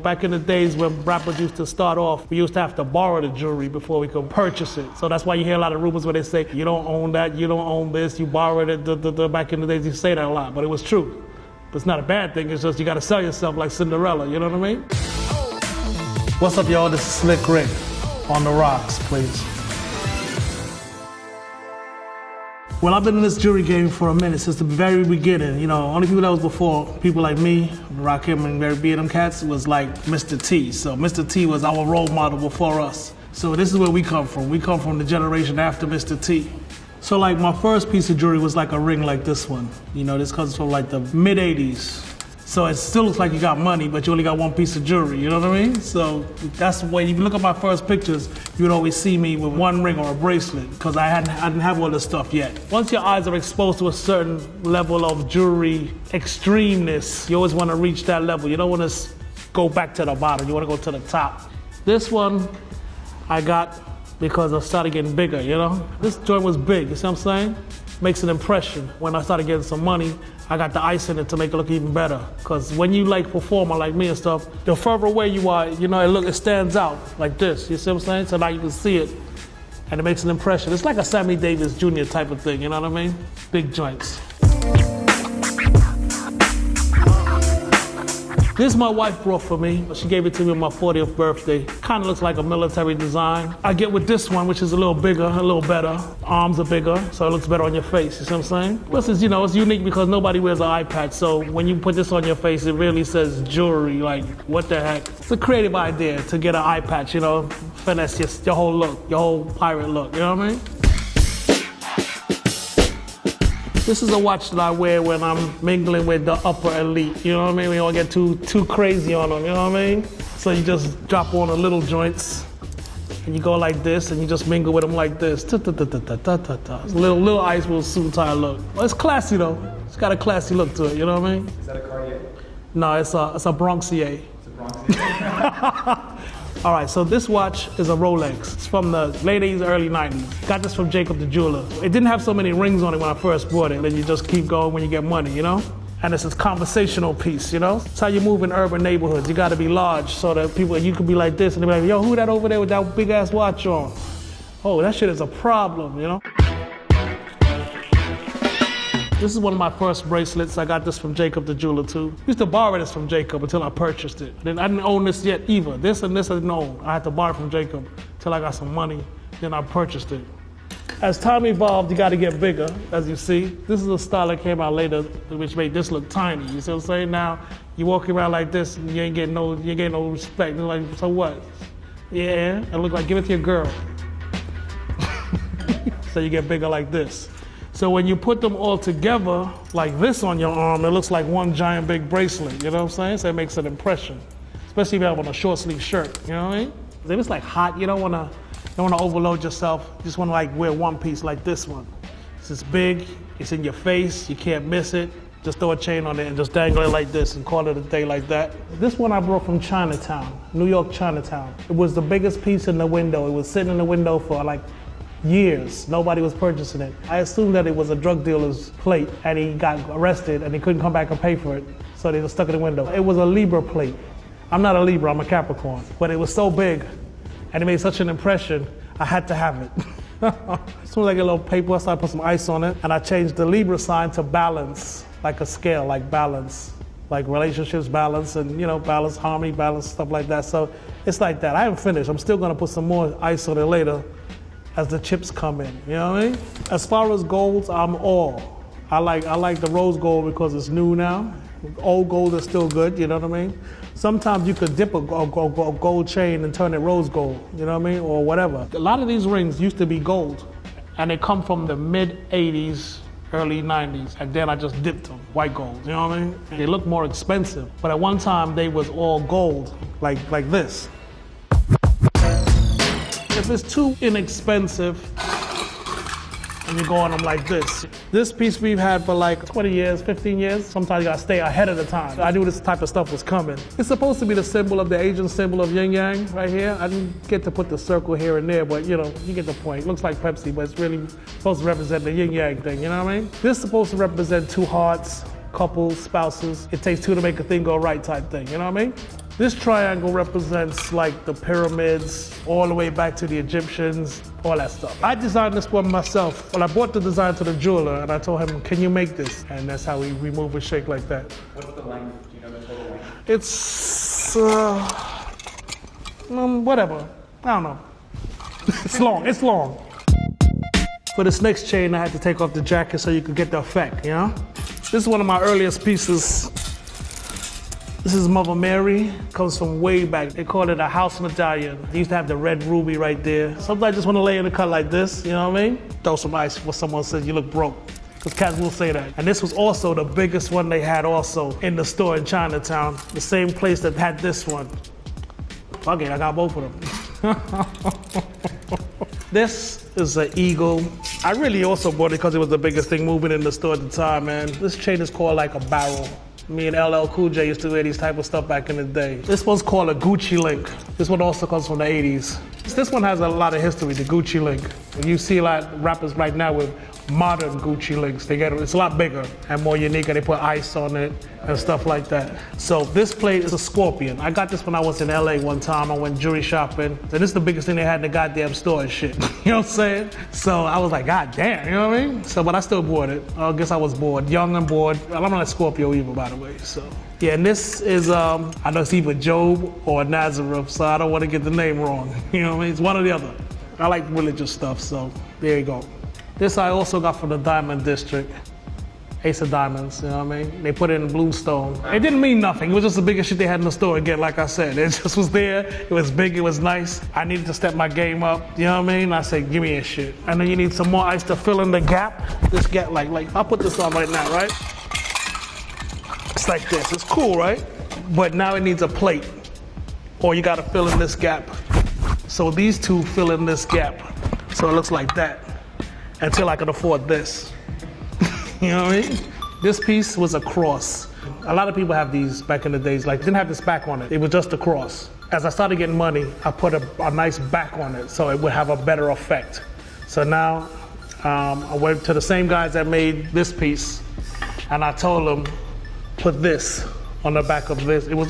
Back in the days when rappers used to start off, we used to have to borrow the jewelry before we could purchase it. So that's why you hear a lot of rumors where they say, you don't own that, you don't own this, you borrowed it. Back in the days, you say that a lot, but it was true. But it's not a bad thing, it's just you gotta sell yourself like Cinderella, you know what I mean? What's up, y'all? This is Slick Rick. On the rocks, please. Well, I've been in this jewelry game for a minute, since the very beginning. You know, only people that was before, people like me, Rakim and Barry B and them cats, was like Mr. T. So Mr. T was our role model before us. So this is where we come from. We come from the generation after Mr. T. So like my first piece of jewelry was like a ring like this one. You know, this comes from like the mid-'80s. So it still looks like you got money, but you only got one piece of jewelry, you know what I mean? So that's why, if you look at my first pictures, you would always see me with one ring or a bracelet, because I didn't have all this stuff yet. Once your eyes are exposed to a certain level of jewelry extremeness, you always want to reach that level. You don't want to go back to the bottom, you want to go to the top. This one I got because I started getting bigger, you know? This joint was big, you see what I'm saying? Makes an impression. When I started getting some money, I got the ice in it to make it look even better. Because when you like performer like me and stuff, the further away you are, you know, it stands out like this, you see what I'm saying? So now you can see it, and it makes an impression. It's like a Sammy Davis Jr. type of thing, you know what I mean? Big joints. This my wife brought for me. She gave it to me on my 40th birthday. Kind of looks like a military design. I get with this one, which is a little bigger, a little better. Arms are bigger, so it looks better on your face, you see what I'm saying? This is, you know, it's unique because nobody wears an eye patch, so when you put this on your face, it really says jewelry, like, what the heck? It's a creative idea to get an eye patch, you know, finesse your whole look, your whole pirate look, you know what I mean? This is a watch that I wear when I'm mingling with the upper elite, you know what I mean? We don't get too crazy on them, you know what I mean? So you just drop on the little joints, and you go like this, and you just mingle with them like this. Little ice will suit tie look. Well, it's classy though. It's got a classy look to it, you know what I mean? Is that a Cartier? No, it's a Bronxier. It's a Bronxier. All right, so this watch is a Rolex. It's from the late 80s, early 90s. Got this from Jacob the jeweler. It didn't have so many rings on it when I first bought it. Then you just keep going when you get money, you know? And it's a conversational piece, you know? It's how you move in urban neighborhoods. You gotta be large so that people, you could be like this and they'll be like, yo, who that over there with that big ass watch on? Oh, that shit is a problem, you know? This is one of my first bracelets. I got this from Jacob the jeweler too. I used to borrow this from Jacob until I purchased it. Then I didn't own this yet either. This and this I didn't own. I had to borrow from Jacob till I got some money. Then I purchased it. As time evolved, you got to get bigger, as you see. This is a style that came out later, which made this look tiny. You see what I'm saying? Now you walk around like this, and you ain't getting no respect. You're like, so what? Yeah, it look like give it to your girl. So you get bigger like this. So when you put them all together, like this on your arm, it looks like one giant big bracelet, you know what I'm saying? So it makes an impression, especially if you have on a short sleeve shirt, you know what I mean? If it's like hot, you don't wanna overload yourself. You just wanna like wear one piece like this one. It's big, it's in your face, you can't miss it. Just throw a chain on it and just dangle it like this and call it a day like that. This one I brought from Chinatown, New York Chinatown. It was the biggest piece in the window. It was sitting in the window for like years. Nobody was purchasing it. I assumed that it was a drug dealer's plate and he got arrested and he couldn't come back and pay for it. So they just stuck it in the window. It was a Libra plate. I'm not a Libra, I'm a Capricorn. But it was so big and it made such an impression, I had to have it. As soon as I get a little paper, I started putting some ice on it and I changed the Libra sign to balance, like a scale, like balance. Like relationships balance and, you know, balance, harmony, balance, stuff like that. So it's like that. I haven't finished. I'm still gonna put some more ice on it later as the chips come in, you know what I mean? As far as golds, I'm all. I like the rose gold because it's new now. Old gold is still good, you know what I mean? Sometimes you could dip a gold chain and turn it rose gold, you know what I mean? Or whatever. A lot of these rings used to be gold and they come from the mid-'80s, early 90s, and then I just dipped them, white gold, you know what I mean? They look more expensive, but at one time they was all gold, like this. If it's too inexpensive, and you go on them like this. This piece we've had for like 20 years, 15 years. Sometimes you gotta stay ahead of the time. I knew this type of stuff was coming. It's supposed to be the symbol of the Asian symbol of yin yang right here. I didn't get to put the circle here and there, but you know, you get the point. It looks like Pepsi, but it's really supposed to represent the yin yang thing, you know what I mean? This is supposed to represent two hearts, couples, spouses. It takes two to make a thing go right type thing, you know what I mean? This triangle represents like the pyramids, all the way back to the Egyptians, all that stuff. I designed this one myself. Well, I brought the design to the jeweler and I told him, can you make this? And that's how we move and shake like that. What's the length? Do you know the total length? It's, whatever. I don't know. It's long, it's long. For this next chain, I had to take off the jacket so you could get the effect, you know? This is one of my earliest pieces. This is Mother Mary, comes from way back. They call it a house medallion. They used to have the red ruby right there. Sometimes I just want to lay in a cut like this, you know what I mean? Throw some ice before someone says you look broke. Because cats will say that. And this was also the biggest one they had also in the store in Chinatown. The same place that had this one. Fuck it, I got both of them. This is an eagle. I really also bought it because it was the biggest thing moving in the store at the time, man. This chain is called like a barrel. Me and LL Cool J used to wear these type of stuff back in the day. This one's called a Gucci link. This one also comes from the 80s. This one has a lot of history, the Gucci link. You see a lot of rappers right now with modern Gucci links. It's a lot bigger and more unique, and they put ice on it and stuff like that. So this plate is a scorpion. I got this when I was in LA one time. I went jewelry shopping. And this is the biggest thing they had in the goddamn store and shit. You know what I'm saying? So I was like, God damn, you know what I mean? So, but I still bought it. I guess I was bored, young and bored. I'm not a Scorpio either, by the way, so. Yeah, and this is, I know it's either Job or Nazareth, so I don't want to get the name wrong. You know what I mean? It's one or the other. I like religious stuff, so there you go. This I also got from the Diamond District. Ace of Diamonds, you know what I mean? They put it in bluestone. It didn't mean nothing. It was just the biggest shit they had in the store again, like I said. It just was there. It was big, it was nice. I needed to step my game up, you know what I mean? I said, give me a shit. And then you need some more ice to fill in the gap. This gap, like I'll put this on right now, right? It's like this, it's cool, right? But now it needs a plate. Or you gotta fill in this gap. So these two fill in this gap. So it looks like that. Until I can afford this. You know what I mean? This piece was a cross. A lot of people have these back in the days, like didn't have this back on it. It was just a cross. As I started getting money, I put a nice back on it so it would have a better effect. So now I went to the same guys that made this piece and I told them, put this on the back of this. It was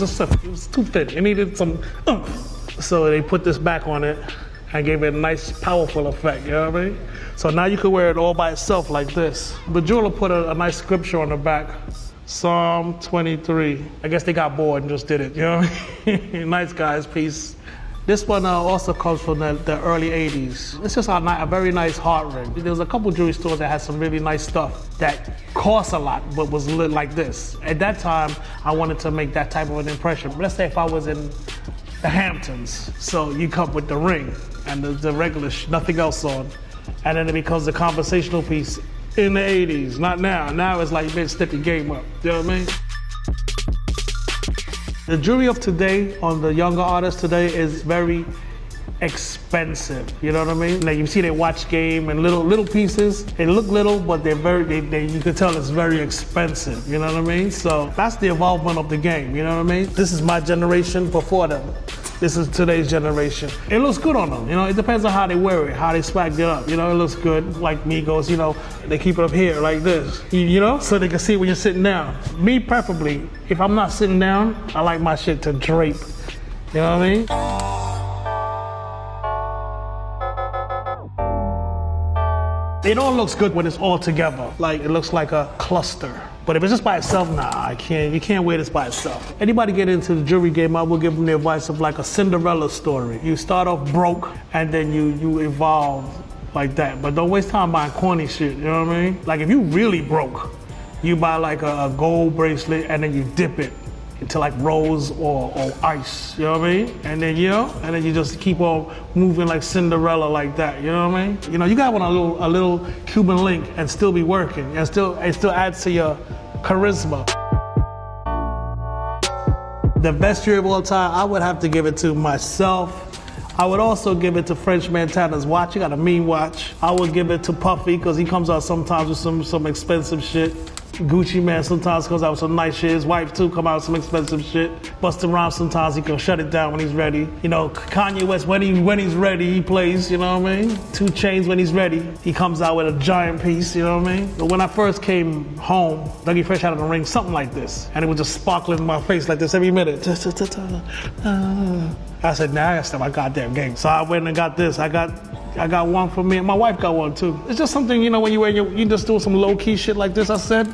too thin. It needed some oomph. So they put this back on it and gave it a nice, powerful effect, you know what I mean? So now you can wear it all by itself like this. The jeweler put a nice scripture on the back, Psalm 23. I guess they got bored and just did it, you know what I mean? Nice guys, peace. This one also comes from the early 80s. It's just a very nice heart ring. There was a couple jewelry stores that had some really nice stuff that cost a lot, but was lit like this. At that time, I wanted to make that type of an impression. Let's say if I was in the Hamptons, so you come with the ring and the regular, nothing else on, and then it becomes a conversational piece in the 80s, not now. Now it's like, bitch, step your game up, you know what I mean? The jewelry of today, on the younger artists today, is very expensive, you know what I mean? Like you see their watch game and little pieces. They look little, but they're you can tell it's very expensive, you know what I mean? So that's the evolvement of the game, you know what I mean? This is my generation before them. This is today's generation. It looks good on them, you know? It depends on how they wear it, how they swag it up, you know? It looks good, like Migos, you know? They keep it up here like this, you know? So they can see when you're sitting down. Me, preferably, if I'm not sitting down, I like my shit to drape, you know what I mean? It all looks good when it's all together. Like, it looks like a cluster. But if it's just by itself, nah, you can't wear this by itself. Anybody get into the jewelry game, I will give them the advice of like a Cinderella story. You start off broke, and then you evolve like that. But don't waste time buying corny shit, you know what I mean? Like, if you really broke, you buy like a gold bracelet, and then you dip it into like rose or ice, you know what I mean? And then, you know, and then you just keep on moving like Cinderella like that, you know what I mean? You know, you got one a little Cuban link and still be working, and it still adds to your charisma. The best jewelry of all time, I would have to give it to myself. I would also give it to French Montana's watch. He got a mean watch. I would give it to Puffy, because he comes out sometimes with some expensive shit. Gucci Man sometimes comes out with some nice shit. His wife too come out with some expensive shit. Busta Rhymes sometimes he can shut it down when he's ready. You know, Kanye West when he's ready he plays. You know what I mean? 2 Chainz when he's ready he comes out with a giant piece. You know what I mean? But when I first came home, Dougie Fresh had on the ring something like this, and it was just sparkling in my face like this every minute. I said, nah, I gotta step my goddamn game. So I went and got this. I got one for me, and my wife got one too. It's just something, you know, when you just do some low-key shit like this, I said,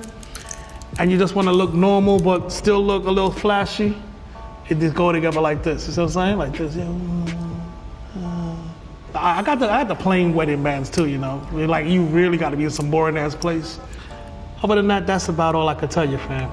and you just want to look normal but still look a little flashy, it just go together like this. You see what I'm saying? Like this. I got the plain wedding bands too, you know. Like, you really got to be in some boring ass place. Other than that, that's about all I could tell you, fam.